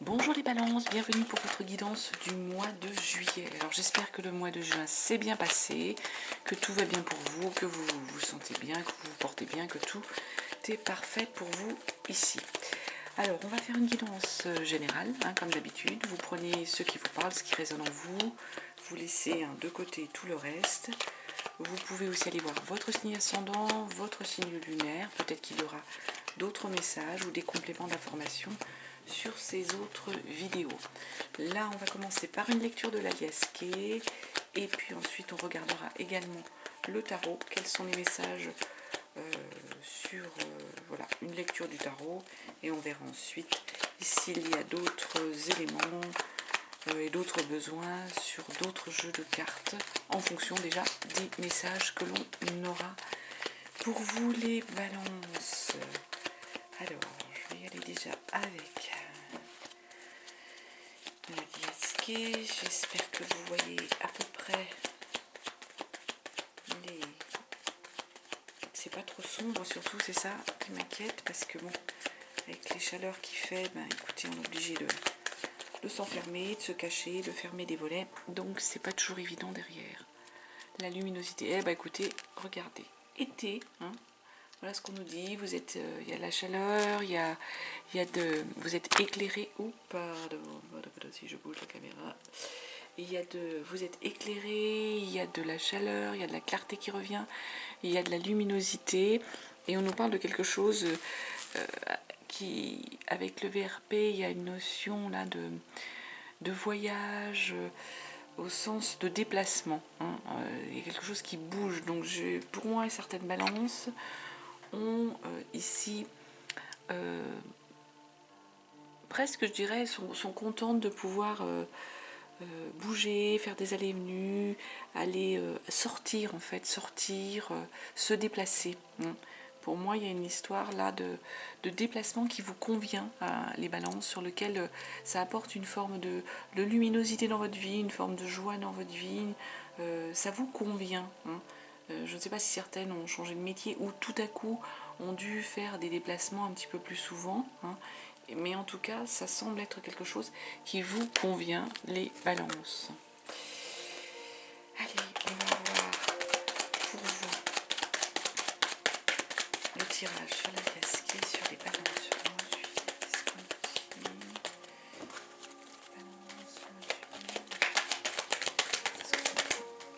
Bonjour les balances, bienvenue pour votre guidance du mois de juillet. Alors j'espère que le mois de juin s'est bien passé, que tout va bien pour vous, que vous vous sentez bien, que vous vous portez bien, que tout est parfait pour vous ici. Alors on va faire une guidance générale, comme d'habitude. Vous prenez ce qui vous parle, ce qui résonne en vous, vous laissez de côté tout le reste. Vous pouvez aussi aller voir votre signe ascendant, votre signe lunaire, peut-être qu'il y aura d'autres messages ou des compléments d'information sur ces autres vidéos. Là, on va commencer par une lecture de l'Aliasqué et puis ensuite on regardera également le tarot, quels sont les messages sur voilà, une lecture du tarot, et on verra ensuite s'il y a d'autres éléments et d'autres besoins sur d'autres jeux de cartes en fonction déjà des messages que l'on aura pour vous les balances. Alors, je vais y aller déjà avec la Diasqué. J'espère que vous voyez à peu près les... C'est pas trop sombre surtout, c'est ça qui m'inquiète, parce que bon, avec les chaleurs qu'il fait, écoutez, on est obligé de s'enfermer, de se cacher, de fermer des volets, donc c'est pas toujours évident derrière. La luminosité, écoutez, regardez, été, voilà ce qu'on nous dit. Vous êtes, il y a la chaleur, vous êtes éclairé. Oh pardon, si je bouge la caméra. Vous êtes éclairé, il y a de la chaleur, il y a de la clarté qui revient, il y a de la luminosité, et on nous parle de quelque chose qui, avec le VRP, il y a une notion là de voyage. Au sens de déplacement, il y a quelque chose qui bouge, donc pour moi certaines balances ont ici presque, je dirais, sont contentes de pouvoir bouger, faire des allées et venues, aller sortir en fait, se déplacer. Pour moi, il y a une histoire là de déplacement qui vous convient à les balances, sur lequel ça apporte une forme de luminosité dans votre vie, une forme de joie dans votre vie. Ça vous convient. Je ne sais pas si certaines ont changé de métier ou tout à coup ont dû faire des déplacements un petit peu plus souvent. Mais en tout cas, ça semble être quelque chose qui vous convient, les balances. Allez, on va voir pour vous le tirage sur la casquée, sur les balances sur le mois de juillet. Qu'est-ce qu'on dit? Balance,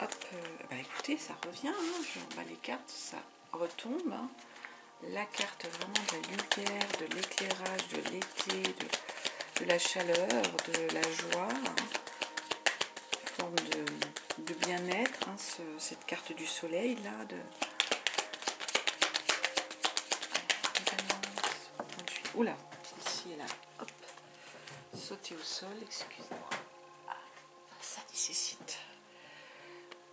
hop, écoutez, ça revient, je remballe les cartes, ça retombe. La carte vraiment de la lumière, de l'éclairage, de l'été, de la chaleur, de la joie, forme de bien-être, cette carte du soleil là, oula, celle-ci elle a hop, sauté au sol, excusez-moi. Ça nécessite.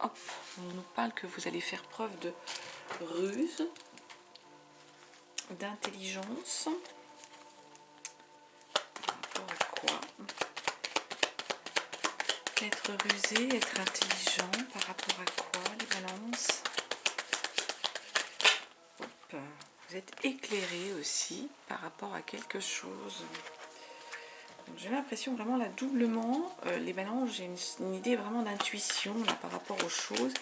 Hop, on nous parle que vous allez faire preuve de ruse, d'intelligence. Par rapport à quoi? Être rusé, être intelligent, par rapport à quoi les balances? Hop. Vous êtes éclairé aussi par rapport à quelque chose. J'ai l'impression vraiment là doublement, les balances, j'ai une idée vraiment d'intuition là par rapport aux choses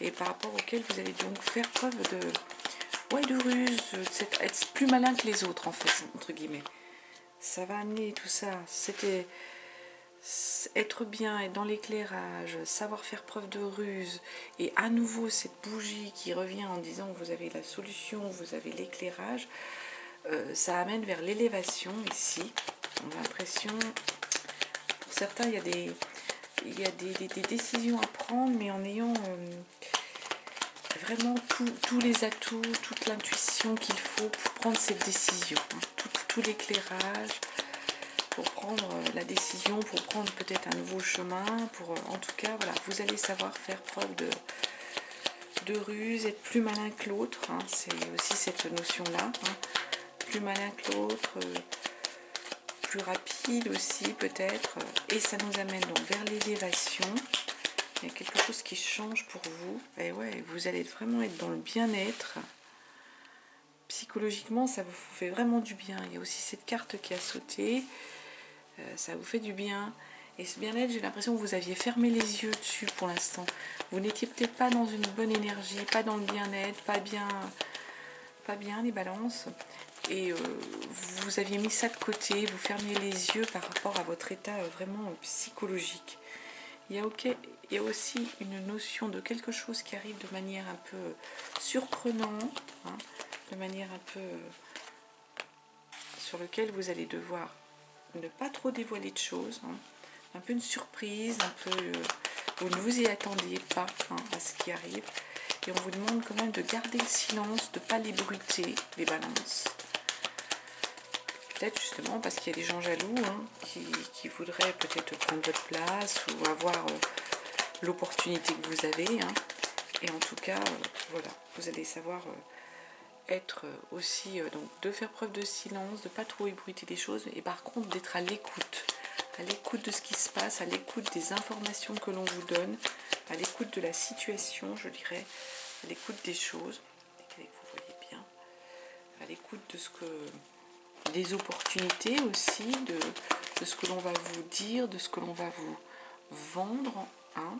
et par rapport auxquelles vous allez donc faire preuve de ruse, être plus malin que les autres en fait, entre guillemets. Ça va amener tout ça, c'était être bien, être dans l'éclairage, savoir faire preuve de ruse, et à nouveau cette bougie qui revient en disant que vous avez la solution, vous avez l'éclairage, ça amène vers l'élévation ici. On a l'impression, pour certains, il y a des décisions à prendre, mais en ayant vraiment tous les atouts, toute l'intuition qu'il faut pour prendre cette décision, tout l'éclairage, pour prendre la décision, pour prendre peut-être un nouveau chemin, en tout cas, voilà, vous allez savoir faire preuve de ruse, être plus malin que l'autre, c'est aussi cette notion-là, plus malin que l'autre, plus rapide aussi peut-être, et ça nous amène donc vers l'élévation. Il y a quelque chose qui change pour vous, et ouais, vous allez vraiment être dans le bien-être. Psychologiquement, ça vous fait vraiment du bien. Il y a aussi cette carte qui a sauté. ça vous fait du bien. Et ce bien-être, j'ai l'impression que vous aviez fermé les yeux dessus pour l'instant. Vous n'étiez peut-être pas dans une bonne énergie, pas dans le bien-être, pas bien les balances. Et vous aviez mis ça de côté, vous fermiez les yeux par rapport à votre état vraiment psychologique. Il y a aussi une notion de quelque chose qui arrive de manière un peu surprenante, hein, de manière un peu sur lequel vous allez devoir ne pas trop dévoiler de choses, hein, un peu une surprise, un peu vous ne vous y attendiez pas, hein, à ce qui arrive. Et on vous demande quand même de garder le silence, de ne pas les bruiter, les balances. Peut-être justement parce qu'il y a des gens jaloux, hein, qui voudraient peut-être prendre votre place ou avoir l'opportunité que vous avez. Hein. Et en tout cas, voilà, vous allez savoir être aussi, donc de faire preuve de silence, de ne pas trop ébruiter les choses, et par contre d'être à l'écoute de ce qui se passe, à l'écoute des informations que l'on vous donne, à l'écoute de la situation, je dirais, à l'écoute des choses, que vous voyez bien, à l'écoute de ce que des opportunités aussi, de ce que l'on va vous dire, de ce que l'on va vous vendre, hein,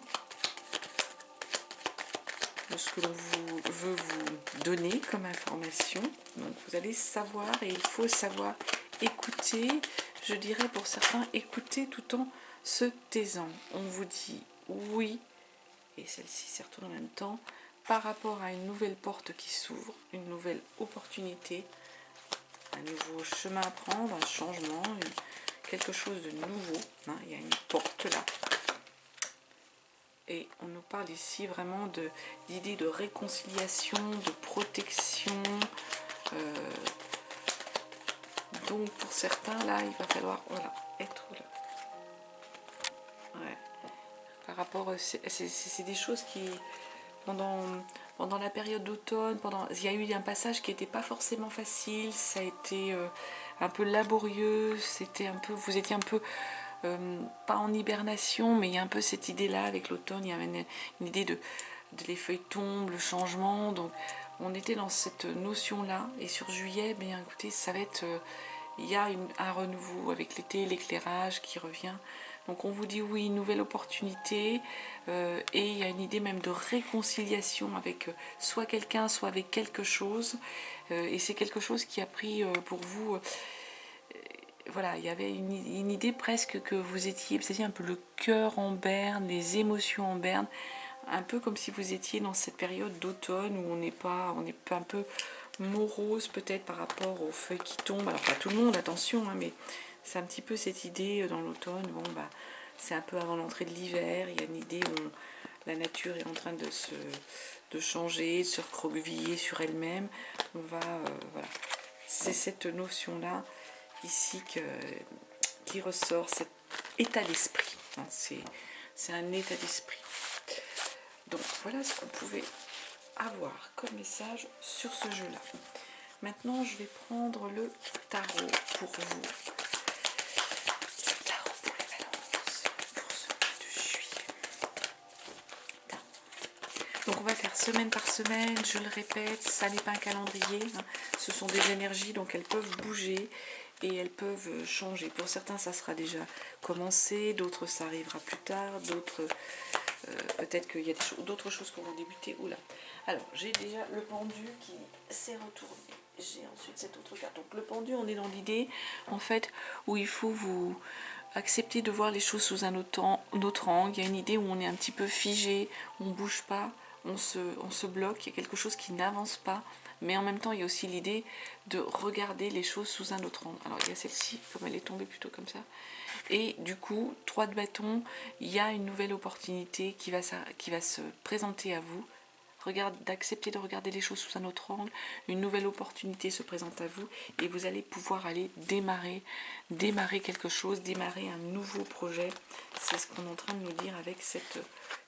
de ce que l'on veut vous donner comme information. Donc vous allez savoir, et il faut savoir écouter, je dirais pour certains, écouter tout en se taisant. On vous dit oui, et celle-ci se retourne en même temps, par rapport à une nouvelle porte qui s'ouvre, une nouvelle opportunité, un nouveau chemin à prendre, un changement, quelque chose de nouveau. Hein, il y a une porte là. Et on nous parle ici vraiment d'idées de réconciliation, de protection. Donc pour certains, là, il va falloir être là. Ouais. Par rapport, c'est des choses qui, pendant la période d'automne, il y a eu un passage qui n'était pas forcément facile, ça a été un peu laborieux, vous étiez un peu, pas en hibernation, mais il y a un peu cette idée-là avec l'automne, il y avait une idée de les feuilles tombent, le changement, donc on était dans cette notion-là, et sur juillet, bien écoutez, ça va être, il y a un renouveau avec l'été, l'éclairage qui revient. Donc on vous dit oui, une nouvelle opportunité, et il y a une idée même de réconciliation avec soit quelqu'un, soit avec quelque chose, et c'est quelque chose qui a pris pour vous, voilà, il y avait une idée presque que vous aviez un peu le cœur en berne, les émotions en berne, un peu comme si vous étiez dans cette période d'automne où on est un peu morose peut-être par rapport aux feuilles qui tombent. Alors pas tout le monde, attention, hein, mais c'est un petit peu cette idée dans l'automne. Bon, bah, c'est un peu avant l'entrée de l'hiver. Il y a une idée où la nature est en train de changer, de se recroqueviller sur elle-même. On va, voilà. C'est cette notion-là ici qui ressort, cet état d'esprit. Hein, c'est un état d'esprit. Donc voilà ce qu'on pouvait avoir comme message sur ce jeu-là. Maintenant, je vais prendre le tarot pour vous. Le tarot pour les balances pour ce mois de juillet. Donc on va faire semaine par semaine, je le répète, ça n'est pas un calendrier, hein. Ce sont des énergies, donc elles peuvent bouger et elles peuvent changer. Pour certains, ça sera déjà commencé, d'autres, ça arrivera plus tard, d'autres... peut-être qu'il y a d'autres choses qui vont débuter. Oula. Alors, j'ai déjà le pendu qui s'est retourné. J'ai ensuite cette autre carte. Donc, le pendu, on est dans l'idée, en fait, où il faut vous accepter de voir les choses sous un autre angle. Il y a une idée où on est un petit peu figé, on ne bouge pas, on se bloque, il y a quelque chose qui n'avance pas. Mais en même temps, il y a aussi l'idée de regarder les choses sous un autre angle. Alors, il y a celle-ci, comme elle est tombée plutôt comme ça. Et du coup, 3 de bâton, il y a une nouvelle opportunité qui va se présenter à vous. D'accepter de regarder les choses sous un autre angle. Une nouvelle opportunité se présente à vous et vous allez pouvoir aller démarrer quelque chose, démarrer un nouveau projet. C'est ce qu'on est en train de nous dire avec cette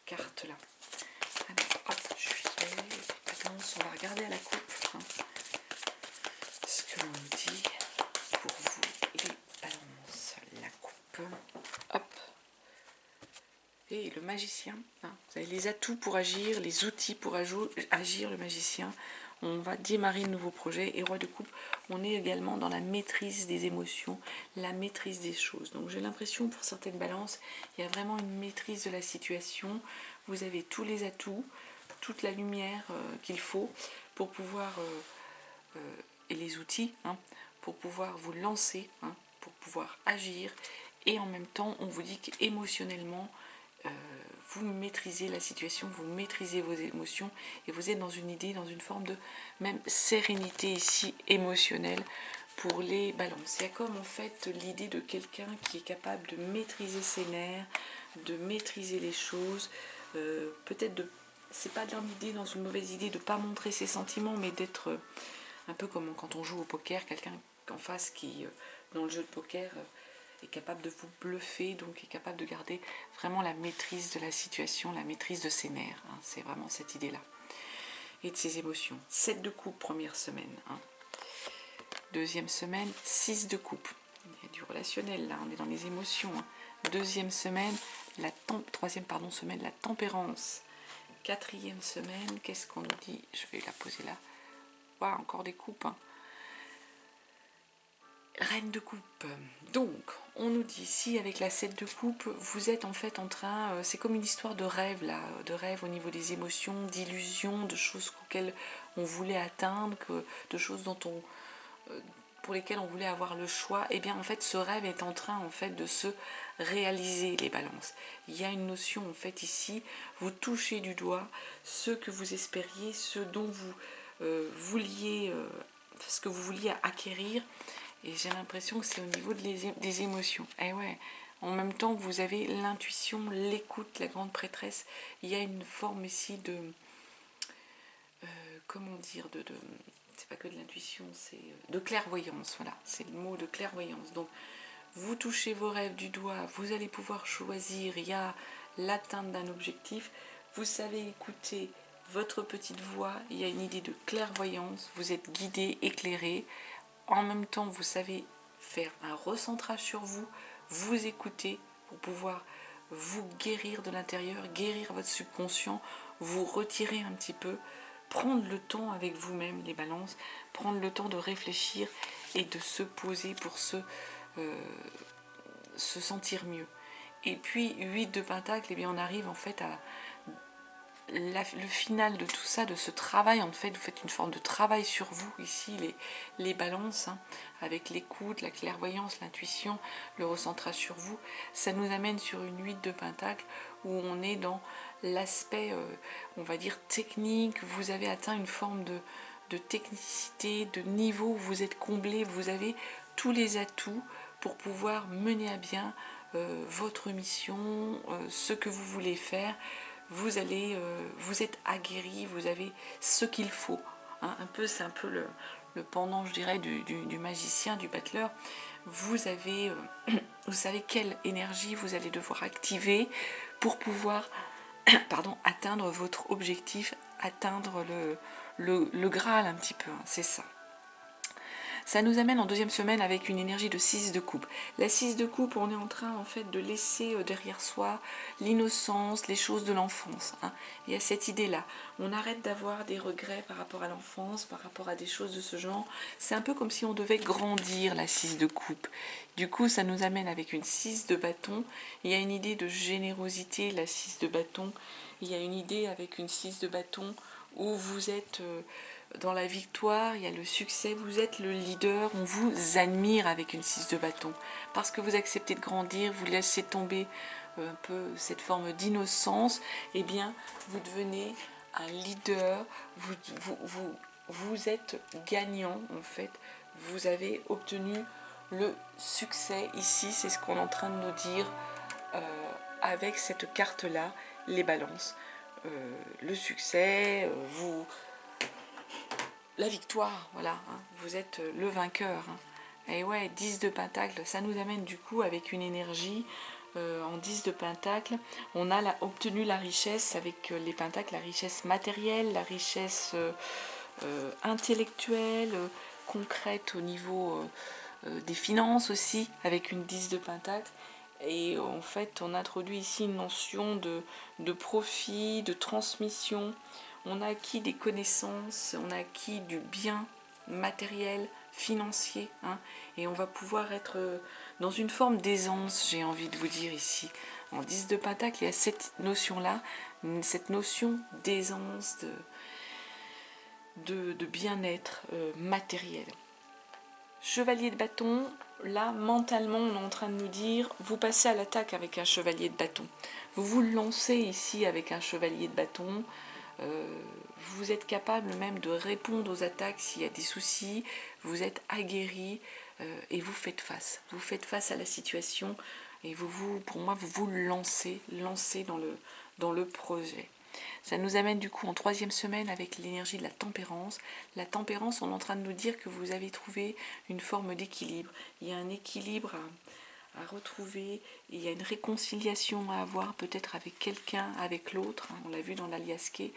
carte-là. Alors, hop, on va regarder à la coupe, hein, ce que l'on nous dit pour vous, les balances, la coupe, hop, et le magicien, hein. Vous avez les atouts pour agir, les outils pour agir, le magicien. on va démarrer de nouveaux projets. Et roi de coupe, on est également dans la maîtrise des émotions, la maîtrise des choses. Donc j'ai l'impression pour certaines balances, il y a vraiment une maîtrise de la situation. Vous avez tous les atouts, toute la lumière qu'il faut pour pouvoir, et les outils, hein, pour pouvoir vous lancer, hein, pour pouvoir agir. Et en même temps, on vous dit qu'émotionnellement, vous maîtrisez la situation, vous maîtrisez vos émotions et vous êtes dans une idée, dans une forme de même sérénité ici émotionnelle pour les balances. Il y a comme en fait l'idée de quelqu'un qui est capable de maîtriser ses nerfs, de maîtriser les choses, peut-être de, c'est pas dans l'idée, dans une mauvaise idée de ne pas montrer ses sentiments, mais d'être un peu comme quand on joue au poker, quelqu'un en face qui, dans le jeu de poker, est capable de vous bluffer, donc est capable de garder vraiment la maîtrise de la situation, la maîtrise de ses nerfs. Hein, c'est vraiment cette idée-là. Et de ses émotions. 7 de coupe, première semaine. Hein. Deuxième semaine, 6 de coupe. Il y a du relationnel là, on est dans les émotions. Hein. Deuxième semaine, troisième semaine, la tempérance. Quatrième semaine, qu'est-ce qu'on nous dit? Je vais la poser là. Waouh, encore des coupes. Hein. Reine de coupe. Donc, on nous dit ici avec la 7 de coupe, vous êtes en fait en train, c'est comme une histoire de rêve là, de rêve au niveau des émotions, d'illusions, de choses auxquelles on voulait atteindre, de choses pour lesquelles on voulait avoir le choix. Et bien en fait, ce rêve est en train en fait de se réaliser, les balances. Il y a une notion en fait ici, vous touchez du doigt ce que vous espériez, ce dont vous vouliez, ce que vous vouliez acquérir. Et j'ai l'impression que c'est au niveau des émotions. Et ouais, en même temps, vous avez l'intuition, l'écoute, la grande prêtresse. Il y a une forme ici de... comment dire c'est pas que de l'intuition, c'est de clairvoyance. Voilà, c'est le mot de clairvoyance. Donc, vous touchez vos rêves du doigt, vous allez pouvoir choisir. Il y a l'atteinte d'un objectif. Vous savez écouter votre petite voix. Il y a une idée de clairvoyance. Vous êtes guidé, éclairé. En même temps, vous savez faire un recentrage sur vous, vous écouter pour pouvoir vous guérir de l'intérieur, guérir votre subconscient, vous retirer un petit peu, prendre le temps avec vous-même, les balances, prendre le temps de réfléchir et de se poser pour se sentir mieux. Et puis, 8 de Pentacle, eh bien, on arrive en fait à le final de tout ça, de ce travail. En fait, vous faites une forme de travail sur vous ici, les balances, hein, avec l'écoute, la clairvoyance, l'intuition, le recentrage sur vous. Ça nous amène sur une 8 de Pentacle où on est dans l'aspect, on va dire, technique. Vous avez atteint une forme de technicité, de niveau où vous êtes comblé, vous avez tous les atouts pour pouvoir mener à bien votre mission, ce que vous voulez faire. Vous êtes aguerri, vous avez ce qu'il faut. Hein, c'est un peu le pendant, je dirais, du magicien, du battleur. Vous savez quelle énergie vous allez devoir activer pour pouvoir atteindre votre objectif, atteindre le Graal un petit peu. Hein, c'est ça. Ça nous amène en deuxième semaine avec une énergie de 6 de coupe. La 6 de coupe, on est en train en fait de laisser derrière soi l'innocence, les choses de l'enfance. Hein. Il y a cette idée-là. On arrête d'avoir des regrets par rapport à l'enfance, par rapport à des choses de ce genre. C'est un peu comme si on devait grandir la 6 de coupe. Du coup, ça nous amène avec une 6 de bâton. Il y a une idée de générosité, la 6 de bâton. Il y a une idée avec une 6 de bâton où vous êtes... dans la victoire, il y a le succès, vous êtes le leader, on vous admire avec une 6 de bâton. Parce que vous acceptez de grandir, vous laissez tomber un peu cette forme d'innocence, eh bien, vous devenez un leader, vous êtes gagnant en fait, vous avez obtenu le succès. Ici, c'est ce qu'on est en train de nous dire avec cette carte-là, les balances. Le succès, la victoire, voilà, hein, vous êtes le vainqueur. Hein. Et ouais, 10 de Pentacle, ça nous amène du coup avec une énergie, en 10 de Pentacle, on a obtenu la richesse avec les Pentacles, la richesse matérielle, la richesse intellectuelle, concrète au niveau des finances aussi, avec une 10 de Pentacle. Et en fait, on introduit ici une notion de profit, de transmission. on a acquis des connaissances, on a acquis du bien matériel, financier, hein, et on va pouvoir être dans une forme d'aisance, j'ai envie de vous dire ici. En 10 de Pentacle, il y a cette notion-là, cette notion d'aisance, de bien-être matériel. Chevalier de bâton, là, mentalement, on est en train de nous dire, vous passez à l'attaque avec un chevalier de bâton. Vous vous lancez ici avec un chevalier de bâton. Vous êtes capable même de répondre aux attaques s'il y a des soucis. Vous êtes aguerri et vous faites face. Vous faites face à la situation et pour moi, vous vous lancez dans le projet. Ça nous amène du coup en 3e semaine avec l'énergie de la tempérance. La tempérance, on est en train de nous dire que vous avez trouvé une forme d'équilibre. Il y a un équilibre à retrouver, il y a une réconciliation à avoir peut-être avec quelqu'un, avec l'autre, hein, on l'a vu dans l'aliasqué,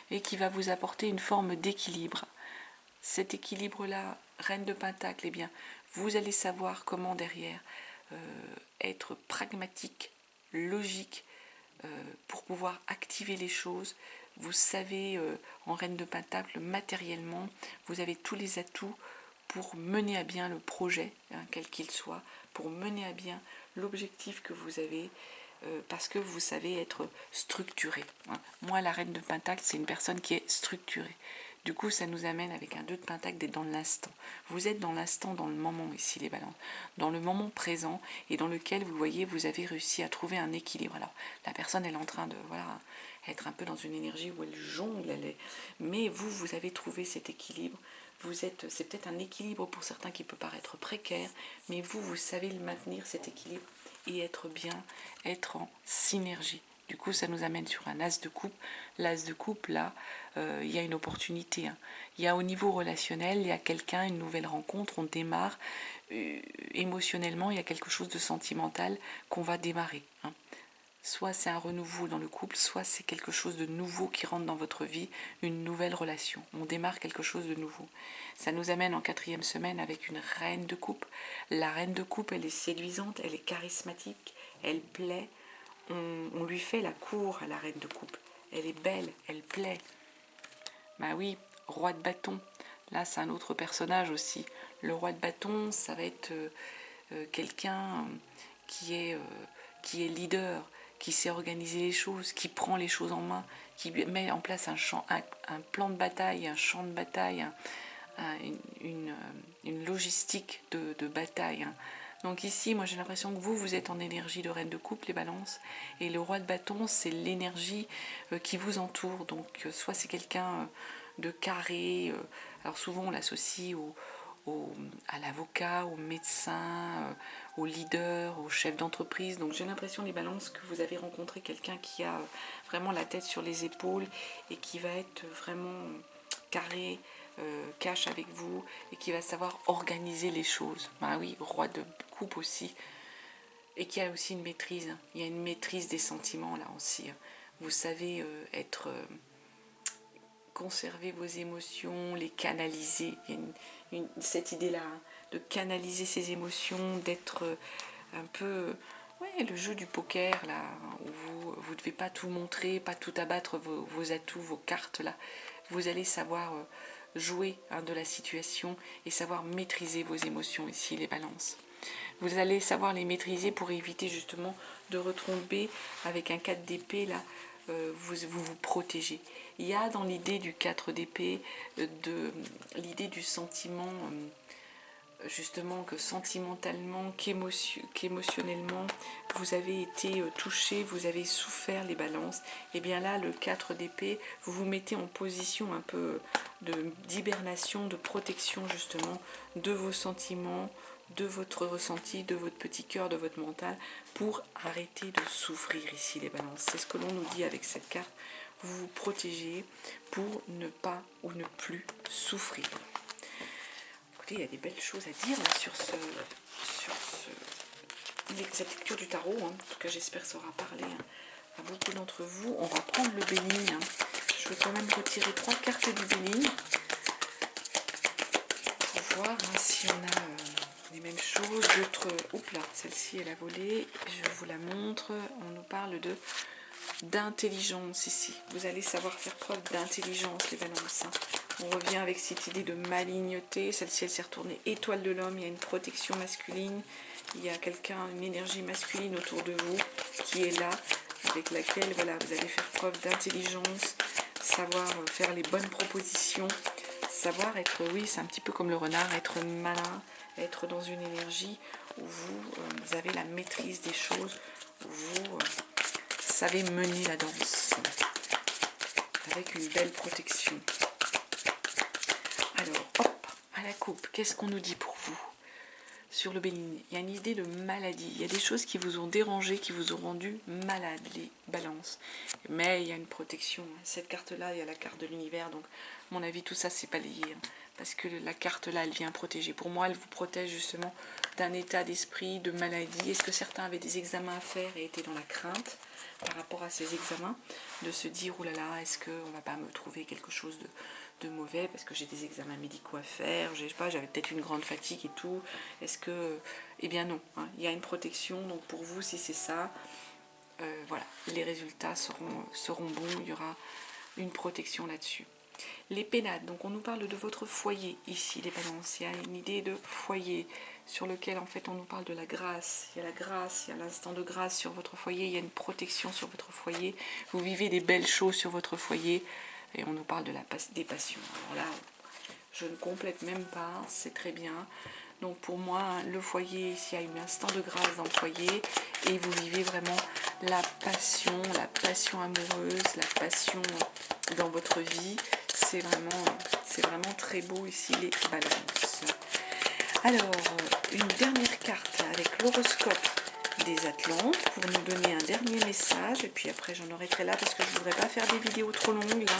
et qui va vous apporter une forme d'équilibre. Cet équilibre-là, Reine de Pentacle, eh bien, vous allez savoir comment derrière être pragmatique, logique, pour pouvoir activer les choses. Vous savez, en Reine de Pentacle, matériellement, vous avez tous les atouts pour mener à bien le projet, hein, quel qu'il soit, pour mener à bien l'objectif que vous avez, parce que vous savez être structuré. Hein. Moi, la Reine de Pentacle, c'est une personne qui est structurée. Du coup, ça nous amène avec un 2 de Pentacle d'être dans l'instant. Vous êtes dans l'instant, dans le moment ici, les balances. Dans le moment présent et dans lequel, vous voyez, vous avez réussi à trouver un équilibre. Alors, la personne, elle est en train de être un peu dans une énergie où elle jongle, mais vous avez trouvé cet équilibre. C'est peut-être un équilibre pour certains qui peut paraître précaire, mais vous savez le maintenir, cet équilibre, et être bien, être en synergie. Du coup, ça nous amène sur un as de coupe. L'as de coupe, là, il y a une opportunité. Hein. Il y a au niveau relationnel, il y a quelqu'un, une nouvelle rencontre, on démarre. Émotionnellement, il y a quelque chose de sentimental qu'on va démarrer. Hein. Soit c'est un renouveau dans le couple, soit c'est quelque chose de nouveau qui rentre dans votre vie, une nouvelle relation. On démarre quelque chose de nouveau. Ça nous amène en 4e semaine avec une reine de coupe. La reine de coupe, elle est séduisante, elle est charismatique, elle plaît. On lui fait la cour à la reine de coupe. Elle est belle, elle plaît. Bah oui, roi de bâton. Là, c'est un autre personnage aussi. Le roi de bâton, ça va être quelqu'un qui est leader, qui sait organiser les choses, qui prend les choses en main, qui met en place un plan de bataille, un champ de bataille, une logistique de bataille. Hein. Donc ici, moi j'ai l'impression que vous êtes en énergie de reine de coupe, les balances, et le roi de bâton, c'est l'énergie qui vous entoure. Donc soit c'est quelqu'un de carré, alors souvent on l'associe à l'avocat, au médecin, au leader, au chef d'entreprise. Donc j'ai l'impression, les balances, que vous avez rencontré quelqu'un qui a vraiment la tête sur les épaules et qui va être vraiment carré, cash avec vous et qui va savoir organiser les choses. Ben oui, roi de coupe aussi. Et qui a aussi une maîtrise. Il y a une maîtrise des sentiments là aussi. Vous savez conserver vos émotions, les canaliser. Il y a cette idée-là, hein, de canaliser ses émotions, d'être un peu... Ouais, le jeu du poker, là, où vous ne devez pas tout montrer, pas tout abattre vos atouts, vos cartes, là. Vous allez savoir jouer, hein, de la situation et savoir maîtriser vos émotions ici, les balances. Vous allez savoir les maîtriser pour éviter justement de retomber avec un 4 d'épée, là, vous protégez. Il y a dans l'idée du 4 d'épée, l'idée du sentiment, justement, que sentimentalement, qu'émotionnellement, vous avez été touché, vous avez souffert, les balances. Et bien là, le 4 d'épée, vous vous mettez en position un peu d'hibernation, de protection justement de vos sentiments, de votre ressenti, de votre petit cœur, de votre mental, pour arrêter de souffrir ici, les balances. C'est ce que l'on nous dit avec cette carte. Vous vous protégez pour ne pas ou ne plus souffrir. Écoutez, il y a des belles choses à dire là, sur cette lecture du tarot. Hein. En tout cas, j'espère que ça aura parlé, hein, à beaucoup d'entre vous. On va prendre le bélier. Hein. Je vais quand même retirer 3 cartes du bélier pour voir, hein, si on a les mêmes choses. D'autres. Oups là, celle-ci elle a volé. Je vous la montre. On nous parle de d'intelligence ici. Vous allez savoir faire preuve d'intelligence, les balances. Hein. On revient avec cette idée de malignité. Celle-ci, elle s'est retournée étoile de l'homme. Il y a une protection masculine. Il y a quelqu'un, une énergie masculine autour de vous qui est là, avec laquelle voilà, vous allez faire preuve d'intelligence, savoir faire les bonnes propositions, savoir être, oui, c'est un petit peu comme le renard, être malin, être dans une énergie où vous avez la maîtrise des choses, où vous savez mener la danse avec une belle protection. Alors, hop, à la coupe, qu'est-ce qu'on nous dit pour vous? Sur le bélier, il y a une idée de maladie, il y a des choses qui vous ont dérangé, qui vous ont rendu malade, les balances. Mais il y a une protection. Cette carte-là, il y a la carte de l'univers, donc à mon avis, tout ça, c'est balayé. Parce que la carte-là, elle vient protéger. Pour moi, elle vous protège justement d'un état d'esprit, de maladie. Est-ce que certains avaient des examens à faire et étaient dans la crainte par rapport à ces examens, de se dire, oh là là, est-ce qu'on ne va pas me trouver quelque chose de mauvais parce que j'ai des examens médicaux à faire, je sais pas, j'avais peut-être une grande fatigue et tout. Est-ce que... Eh bien non, hein, il y a une protection, donc pour vous, si c'est ça, voilà, les résultats seront bons, il y aura une protection là-dessus. Les pénates, donc on nous parle de votre foyer ici, les balances. Il y a une idée de foyer sur lequel en fait on nous parle de la grâce. Il y a la grâce, il y a l'instant de grâce sur votre foyer, il y a une protection sur votre foyer. Vous vivez des belles choses sur votre foyer et on nous parle de des passions. Alors là, je ne complète même pas, c'est très bien. Donc pour moi, le foyer, s'il y a eu un instant de grâce dans le foyer et vous vivez vraiment la passion amoureuse, la passion dans votre vie, c'est vraiment très beau ici, les balances. Alors, une dernière carte avec l'horoscope des Atlantes pour nous donner un dernier message. Et puis après, j'en arrêterai là parce que je ne voudrais pas faire des vidéos trop longues. Là.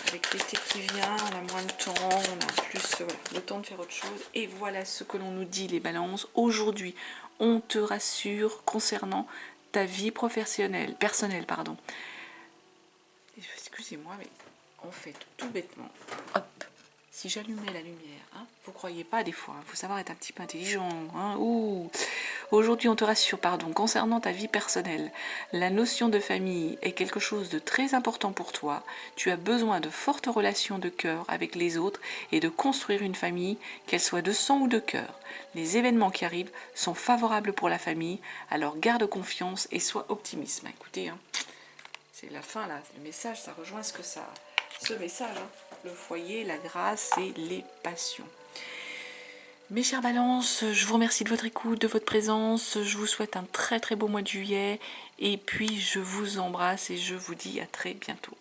Avec l'été qui vient, on a moins de temps, on a plus le temps de faire autre chose. Et voilà ce que l'on nous dit, les balances. Aujourd'hui, on te rassure concernant ta vie personnelle. Excusez-moi, mais en fait, tout bêtement, hop, si j'allumais la lumière, hein, vous croyez pas des fois, il faut savoir être un petit peu intelligent. Hein, aujourd'hui, on te rassure, concernant ta vie personnelle. La notion de famille est quelque chose de très important pour toi. Tu as besoin de fortes relations de cœur avec les autres et de construire une famille, qu'elle soit de sang ou de cœur. Les événements qui arrivent sont favorables pour la famille, alors garde confiance et sois optimiste. Écoutez, hein, c'est la fin là, le message, ça rejoint ce message. Hein. Le foyer, la grâce et les passions. Mes chères balances, je vous remercie de votre écoute, de votre présence. Je vous souhaite un très très beau mois de juillet. Et puis je vous embrasse et je vous dis à très bientôt.